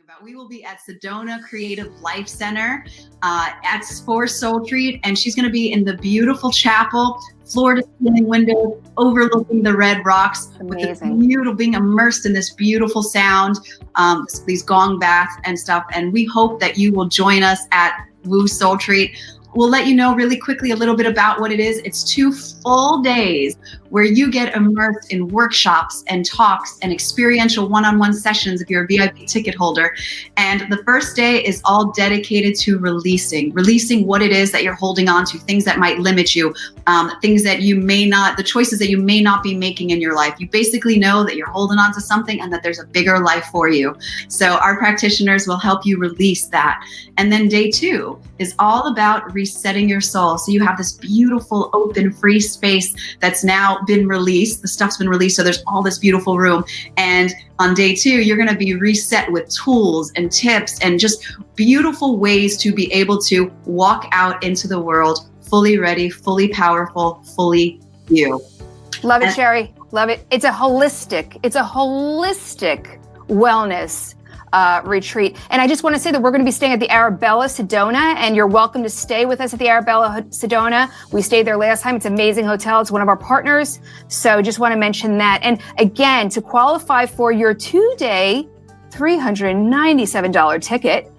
about. We will be at Sedona Creative Life Center for SoulTreat, and she's going to be in the beautiful chapel, floor-to-ceiling windows overlooking the red rocks. Amazing. With beautiful, being immersed in this beautiful sound, these gong baths and stuff. And we hope that you will join us at Woo SoulTreat. We'll let you know really quickly a little bit about what it is. It's 2 full days where you get immersed in workshops and talks and experiential one-on-one sessions if you're a VIP ticket holder. And the first day is all dedicated to releasing what it is that you're holding on to, things that might limit you, things that you may not, the choices that you may not be making in your life. You basically know that you're holding on to something and that there's a bigger life for you. So our practitioners will help you release that. And then day 2 is all about resetting your soul. So you have this beautiful, open, free space that's now been released. The stuff's been released, so there's all this beautiful room. And on day 2, you're going to be reset with tools and tips and just beautiful ways to be able to walk out into the world fully ready, fully powerful, fully you. Love it, Sherry. Love it. It's a holistic wellness retreat. And I just want to say that we're going to be staying at the Arabella Sedona, and you're welcome to stay with us at the Arabella Sedona. We stayed there last time. It's an amazing hotel. It's one of our partners. So just want to mention that. And again, to qualify for your 2-day $397 ticket,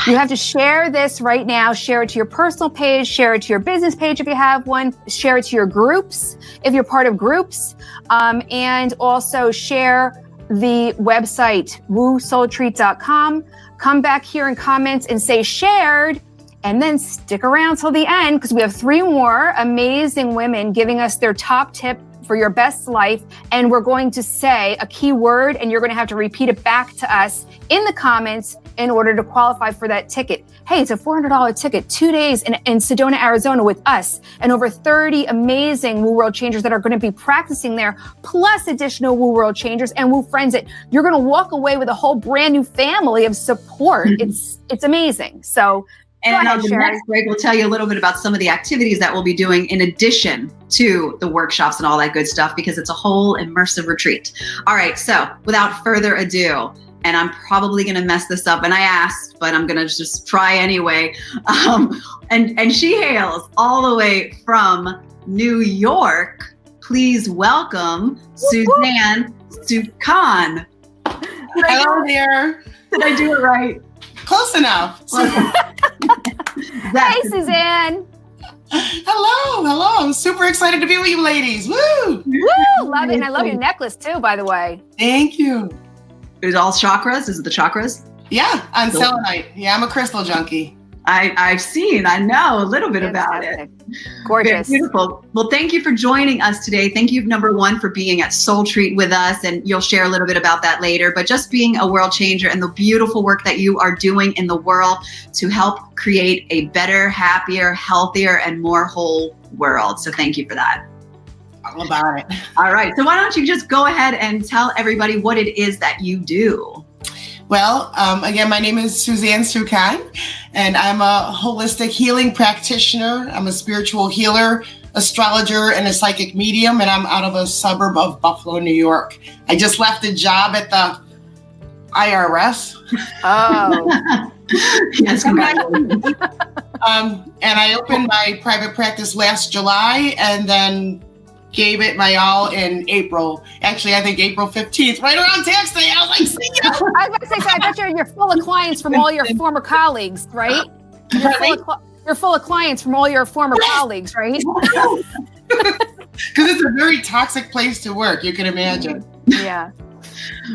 you have to share this right now. Share it to your personal page, share it to your business page if you have one, share it to your groups if you're part of groups, and also share the website, woosoultreat.com. Come back here and comment and say shared, and then stick around till the end because we have 3 more amazing women giving us their top tip for your best life. And we're going to say a key word, and you're going to have to repeat it back to us in the comments in order to qualify for that ticket. Hey, it's a $400 ticket, 2 days in Sedona, Arizona with us, and over 30 amazing Woo World Changers that are going to be practicing there, plus additional Woo World Changers and Woo Friends that you're going to walk away with a whole brand new family of support. It's amazing. So and on the next break, we'll tell you a little bit about some of the activities that we'll be doing in addition to the workshops and all that good stuff, because it's a whole immersive retreat. All right, so without further ado, and I'm probably going to mess this up, and I asked, but I'm going to just try anyway. And she hails all the way from New York. Please welcome Suzanne Suchan. Hello there. Did I do it right? Close enough. Hey, Suzanne. Hello. I'm super excited to be with you ladies. Woo! Love it. And I love your necklace too, by the way. Thank you. Is it all chakras? Is it the chakras? Yeah, on selenite. Yeah, I'm a crystal junkie. I know a little bit about it. Gorgeous. Very beautiful. Well, thank you for joining us today. Thank you, number 1, for being at SoulTreat with us, and you'll share a little bit about that later, but just being a world changer and the beautiful work that you are doing in the world to help create a better, happier, healthier, and more whole world. So thank you for that. All about it. All right. So why don't you just go ahead and tell everybody what it is that you do? Well, again, my name is Suzanne Suchan, and I'm a holistic healing practitioner. I'm a spiritual healer, astrologer, and a psychic medium, and I'm out of a suburb of Buffalo, New York. I just left a job at the IRS. Oh. Yes, congratulations. And I opened my private practice last July, and then gave it my all in April. Actually, I think April 15th, right around tax day. I was like, see ya. I was about to say, so I bet you're full of clients from all your former colleagues, right? You're full of clients from all your former colleagues, right? Because it's a very toxic place to work, you can imagine. Yeah.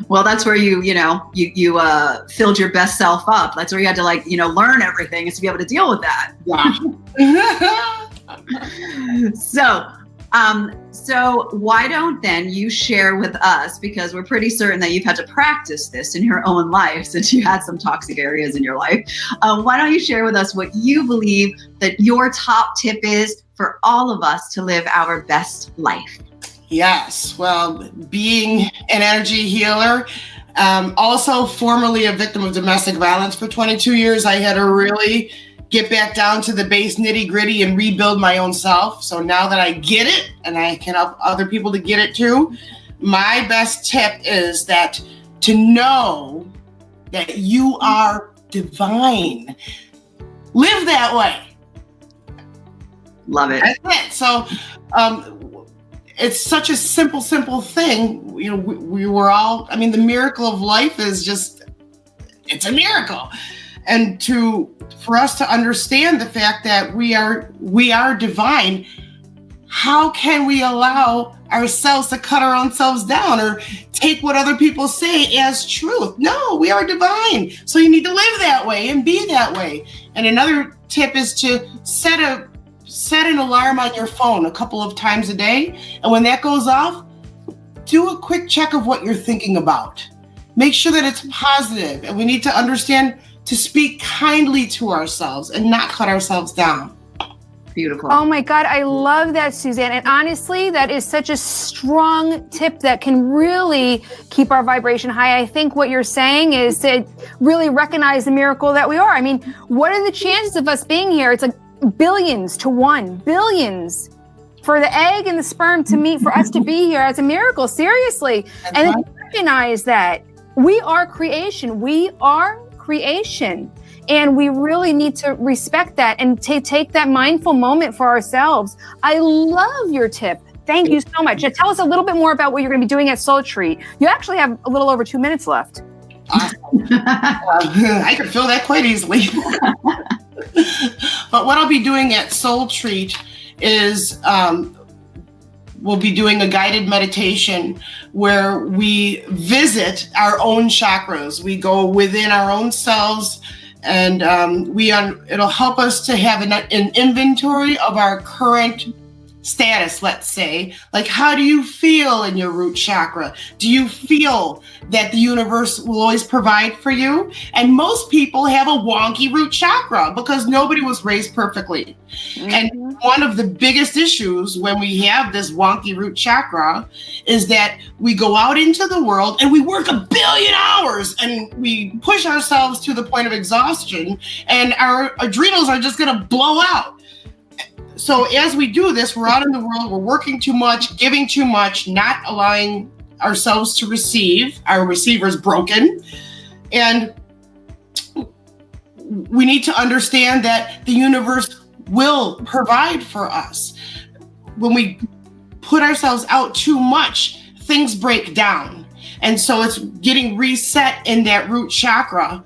Well, that's where you filled your best self up. That's where you had to learn everything is to be able to deal with that. Yeah. So why don't then you share with us, because we're pretty certain that you've had to practice this in your own life since you had some toxic areas in your life. Why don't you share with us what you believe that your top tip is for all of us to live our best life? Yes. Well, being an energy healer, also formerly a victim of domestic violence for 22 years, I had to really get back down to the base nitty gritty and rebuild my own self. So now that I get it and I can help other people to get it too, my best tip is that to know that you are divine. Live that way. Love it. That's it. So it's such a simple thing. You know, we were all, I mean, the miracle of life is just, it's a miracle. And for us to understand the fact that we are divine, how can we allow ourselves to cut our own selves down or take what other people say as truth? No, we are divine. So you need to live that way and be that way. And another tip is to set an alarm on your phone a couple of times a day. And when that goes off, do a quick check of what you're thinking about. Make sure that it's positive. And we need to understand to speak kindly to ourselves and not cut ourselves down. Beautiful. Oh my God, I love that, Suzanne. And honestly, that is such a strong tip that can really keep our vibration high. I think what you're saying is to really recognize the miracle that we are. I mean, what are the chances of us being here? It's like billions to 1, billions for the egg and the sperm to meet, for us to be here as a miracle, seriously. And then recognize that we are creation. We are creation. And we really need to respect that and take that mindful moment for ourselves. I love your tip. Thank you so much. Now, tell us a little bit more about what you're going to be doing at SoulTreat. You actually have a little over 2 minutes left. I could fill that quite easily. But what I'll be doing at SoulTreat is we'll be doing a guided meditation where we visit our own chakras. We go within our own selves, and it'll help us to have an inventory of our current status, let's say. Like, how do you feel in your root chakra? Do you feel that the universe will always provide for you? And most people have a wonky root chakra because nobody was raised perfectly. Mm-hmm. And one of the biggest issues when we have this wonky root chakra is that we go out into the world and we work 1 billion hours and we push ourselves to the point of exhaustion, and our adrenals are just going to blow out. So as we do this, we're out in the world, we're working too much, giving too much, not allowing ourselves to receive. Our receiver's broken. And we need to understand that the universe will provide for us. When we put ourselves out too much, things break down. And so it's getting reset in that root chakra,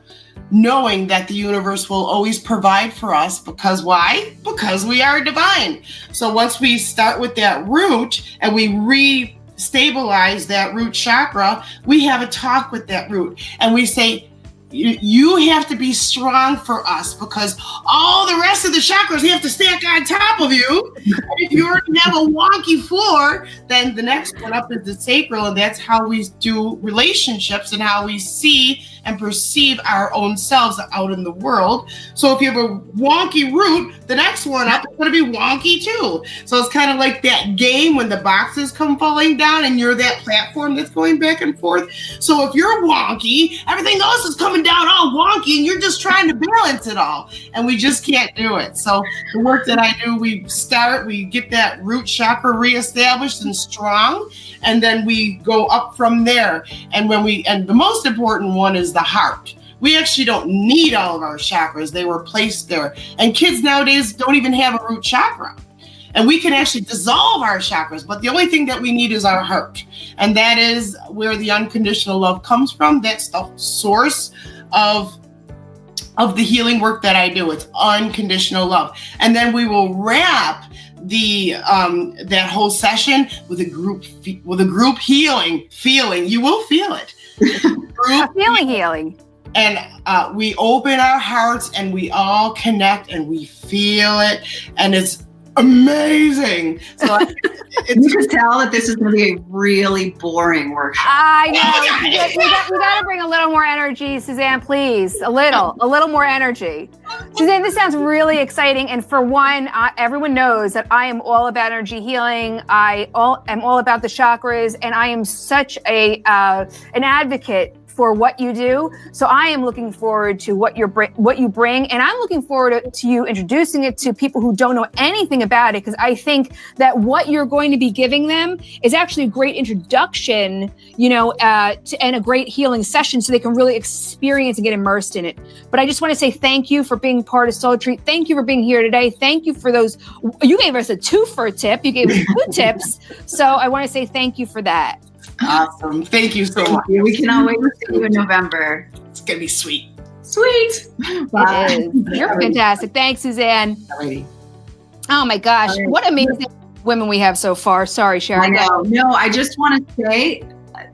knowing that the universe will always provide for us. Because why? Because we are divine. So once we start with that root and we re-stabilize that root chakra, we have a talk with that root and we say, you have to be strong for us because all the rest of the chakras have to stack on top of you. And if you already have a wonky floor, then the next one up is the sacral, and that's how we do relationships and how we see and perceive our own selves out in the world. So if you have a wonky root, the next one up is going to be wonky too. So it's kind of like that game when the boxes come falling down and you're that platform that's going back and forth. So if you're wonky, everything else is coming down all wonky and you're just trying to balance it all. And we just can't do it. So the work that I do, we get that root chakra reestablished and strong, and then we go up from there. And the most important one is the heart. We actually don't need all of our chakras. They were placed there. And kids nowadays don't even have a root chakra. And we can actually dissolve our chakras, but the only thing that we need is our heart. And that is where the unconditional love comes from. That's the source of the healing work that I do. It's unconditional love. And then we will wrap that whole session with a group healing feeling. You will feel it. Feeling healing. And we open our hearts and we all connect and we feel it, and it's amazing. So you can tell that this is going to be a really boring workshop. I know. We got to bring a little more energy, Suzanne, please. A little more energy. Suzanne, this sounds really exciting. And for one, everyone knows that I am all about energy healing. I am all about the chakras, and I am such an advocate for what you do. So I am looking forward to what you bring, and I'm looking forward to you introducing it to people who don't know anything about it, because I think that what you're going to be giving them is actually a great introduction, and a great healing session, so they can really experience and get immersed in it. But I just want to say thank you for being part of SoulTreat. Thank you for being here today. Thank you for those. You gave us a twofer tip. You gave us 2 tips. So I want to say thank you for that. Awesome. Thank you so much. We cannot wait to see you in November. It's going to be sweet. Sweet. Bye. It is. You're fantastic. Thanks, Suzanne. Alrighty. Oh my gosh. What amazing women we have so far. Sorry, Sharon. I know. No, I just want to say,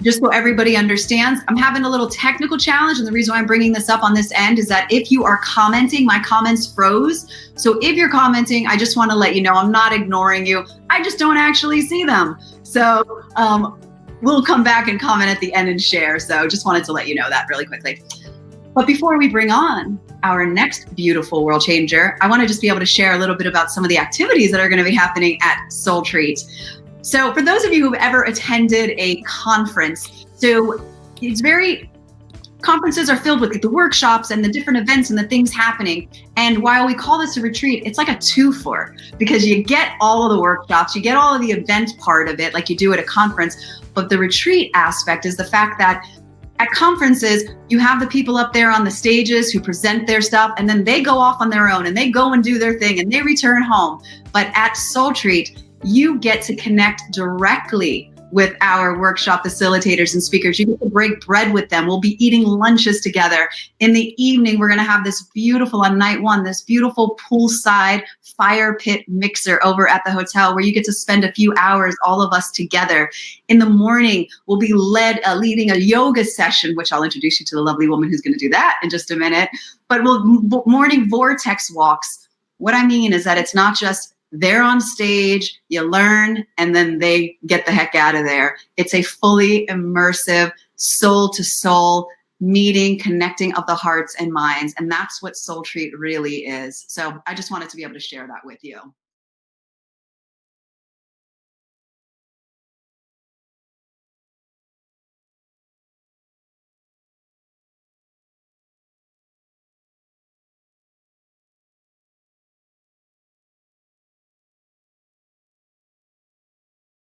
just so everybody understands, I'm having a little technical challenge. And the reason why I'm bringing this up on this end is that if you are commenting, my comments froze. So if you're commenting, I just want to let you know I'm not ignoring you. I just don't actually see them. So we'll come back and comment at the end and share. So just wanted to let you know that really quickly. But before we bring on our next beautiful world changer, I want to just be able to share a little bit about some of the activities that are going to be happening at SoulTreat. So for those of you who've ever attended a conference, conferences are filled with the workshops and the different events and the things happening. And while we call this a retreat, it's like a 2-for, because you get all of the workshops, you get all of the event part of it like you do at a conference. But the retreat aspect is the fact that at conferences, you have the people up there on the stages who present their stuff, and then they go off on their own and they go and do their thing and they return home. But at SoulTreat, you get to connect directly with our workshop facilitators and speakers. You get to break bread with them. We'll be eating lunches together. In the evening, we're going to have this beautiful, on night 1, this beautiful poolside fire pit mixer over at the hotel where you get to spend a few hours, all of us together. In the morning, we'll be leading a yoga session, which I'll introduce you to the lovely woman who's going to do that in just a minute. But morning vortex walks. What I mean is that it's not just they're on stage, you learn, and then they get the heck out of there. It's a fully immersive, soul-to-soul meeting, connecting of the hearts and minds. And that's what SoulTreat really is. So I just wanted to be able to share that with you.